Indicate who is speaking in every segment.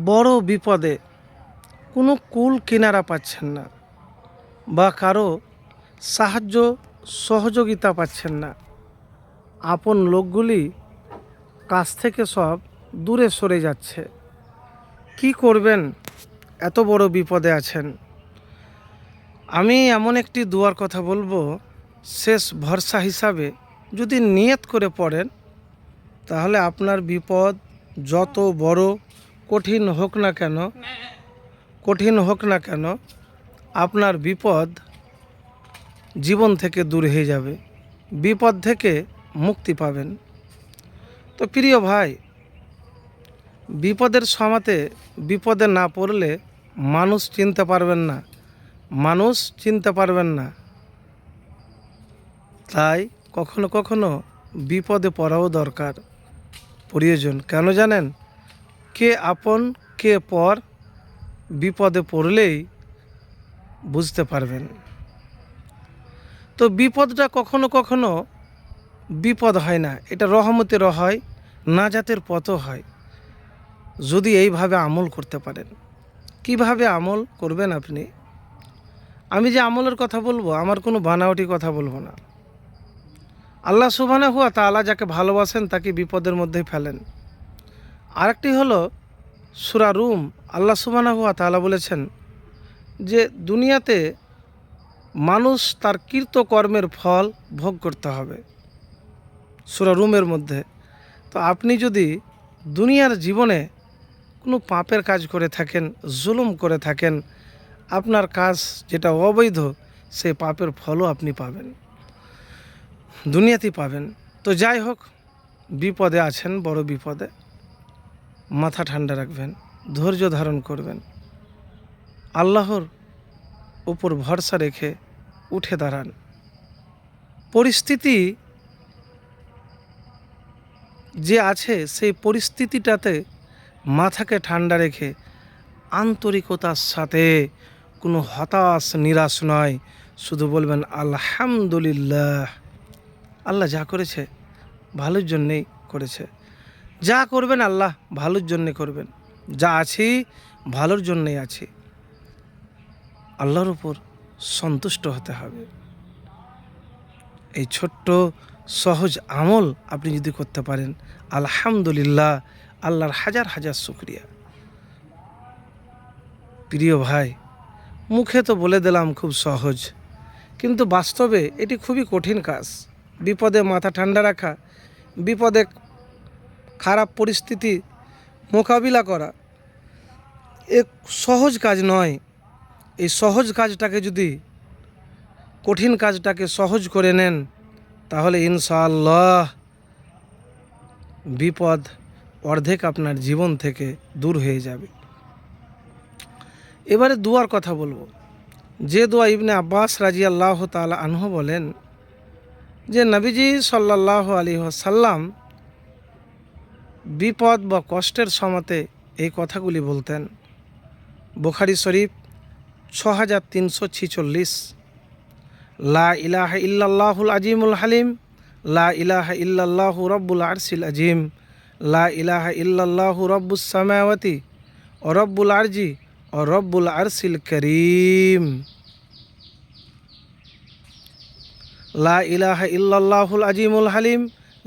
Speaker 1: বড় বিপদে কোনো কুল কিনারা পাচ্ছেন না বা কারো সাহায্য সহযোগিতা পাচ্ছেন না, আপন লোকগুলি কাছ থেকে সব দূরে সরে যাচ্ছে, কি করবেন? এত বড় বিপদে আছেন। আমি এমন একটি দুয়ার কথা বলবো, শেষ ভরসা হিসাবে যদি নিয়ত করে পড়েন, তাহলে আপনার বিপদ যত বড় কঠিন হোক না কেন আপনার বিপদ জীবন থেকে দূর হয়ে যাবে, বিপদ থেকে মুক্তি পাবেন। তো প্রিয় ভাই, বিপদের সময়তে বিপদে না পড়লে মানুষ চিনতে পারবেন না। তাই কখনো কখনো বিপদে পড়াও দরকার, প্রয়োজন। কেন জানেন? কে আপন কে পর বিপদে পড়লেই বুঝতে পারবেন। তো বিপদটা কখনো কখনো বিপদ হয় না, এটা রহমতেরও হয়, নাজাতের পথও হয়, যদি এইভাবে আমল করতে পারেন। কিভাবে আমল করবেন আপনি? আমি যে আমলের কথা বলবো, আমার কোনো বানাওয়াটি কথা বলবো না। আল্লাহ সুবহানাহু ওয়া তাআলা যাকে ভালোবাসেন তাকে বিপদের মধ্যেই ফেলেন। আরেকটি হলো সূরা রুম, আল্লাহ সুবহানাহু ওয়া তাআলা বলেছেন যে দুনিয়াতে মানুষ তার কৃতকর্মের ফল ভোগ করতে হবে, সূরা রুমের মধ্যে। তো আপনি যদি দুনিয়ার জীবনে কোনো পাপের কাজ করে থাকেন, জুলুম করে থাকেন, আপনার কাজ যেটা অবৈধ, সেই পাপের ফলও আপনি পাবেন, দুনিয়াতেই পাবেন। তো যাই হোক, বিপদে আছেন, বড় বিপদে, মাথা ঠান্ডা রাখবেন, ধৈর্য ধারণ করবেন, আল্লাহর উপর ভরসা রেখে উঠে দাঁড়ান। পরিস্থিতি যে আছে সেই পরিস্থিতিটাতে মাথাকে ঠান্ডা রেখে আন্তরিকতার সাথে, কোনো হতাশ নিরাশ নয়, শুধু বলবেন আলহামদুলিল্লাহ। আল্লাহ যা করেছে ভালোর জন্যেই করেছে, যা করবেন আল্লাহ ভালোর জন্যে করবেন, যা আছি ভালোর জন্যেই আছি। আল্লাহর উপর সন্তুষ্ট হতে হবে। এই ছোট্ট সহজ আমল আপনি যদি করতে পারেন, আলহামদুলিল্লাহ, আল্লাহর হাজার হাজার শুকরিয়া। প্রিয় ভাই, মুখে তো বলে দিলাম খুব সহজ, কিন্তু বাস্তবে এটি খুবই কঠিন কাজ। বিপদে মাথা ঠান্ডা রাখা, বিপদে খারাপ পরিস্থিতি মোকাবিলা করা এক সহজ কাজ নয়। এই সহজ কাজটাকে যদি, কঠিন কাজটাকে সহজ করে নেন, তাহলে ইনশাআল্লাহ বিপদ অর্ধেক আপনার জীবন থেকে দূর হয়ে যাবে। এবারে দুয়ার কথা বলবো, যে দোয়া ইবনে আব্বাস রাদিয়াল্লাহু তাআলা আনহু বলেন যে নবীজি সাল্লাল্লাহু আলাইহি ওয়াসাল্লাম বিপদ বা কষ্টের সময়তে এই কথাগুলি বলতেন। বুখারী শরীফ 6346, লা ইলাহা ইল্লাল্লাহুল আজিমুল হালিম, লা ইলাহা ইল্লাল্লাহু রব্বুল আরশিল আজিম, লা ইলাহা ইল্লাল্লাহু রব্বুস সামাওয়াতি ও রব্বুল আরজি ও রব্বুল আরশিল করিম, লা ইলাহা ইল্লাল্লাহুল আজিমুল হালিম,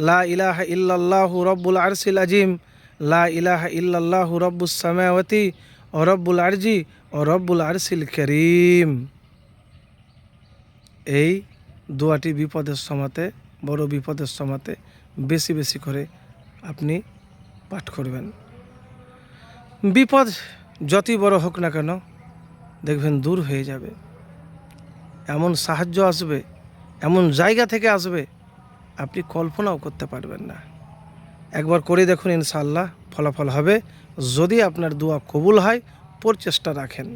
Speaker 1: লা ইলাহা ইল্লাল্লাহু রব্বুল আরশিল আজিম, লা ইলাহা ইল্লাল্লাহু রব্বুস সামাওয়াতি ও রব্বুল আরজি ও রব্বুল আরশিল করিম। এই দোয়াটি বিপদের সময়তে, বড় বিপদের সময়তে বেশি বেশি করে আপনি পাঠ করবেন। বিপদ যতই বড় হোক না কেন দেখবেন দূর হয়ে যাবে, এমন সাহায্য আসবে, এমন জায়গা থেকে আসবে আপনি কল্পনাও করতে পারবেন না। একবার করে দেখুন, ইনশাআল্লাহ ফলাফল হবে, যদি আপনার দোয়া কবুল হয়, প্রচেষ্টা রাখেন।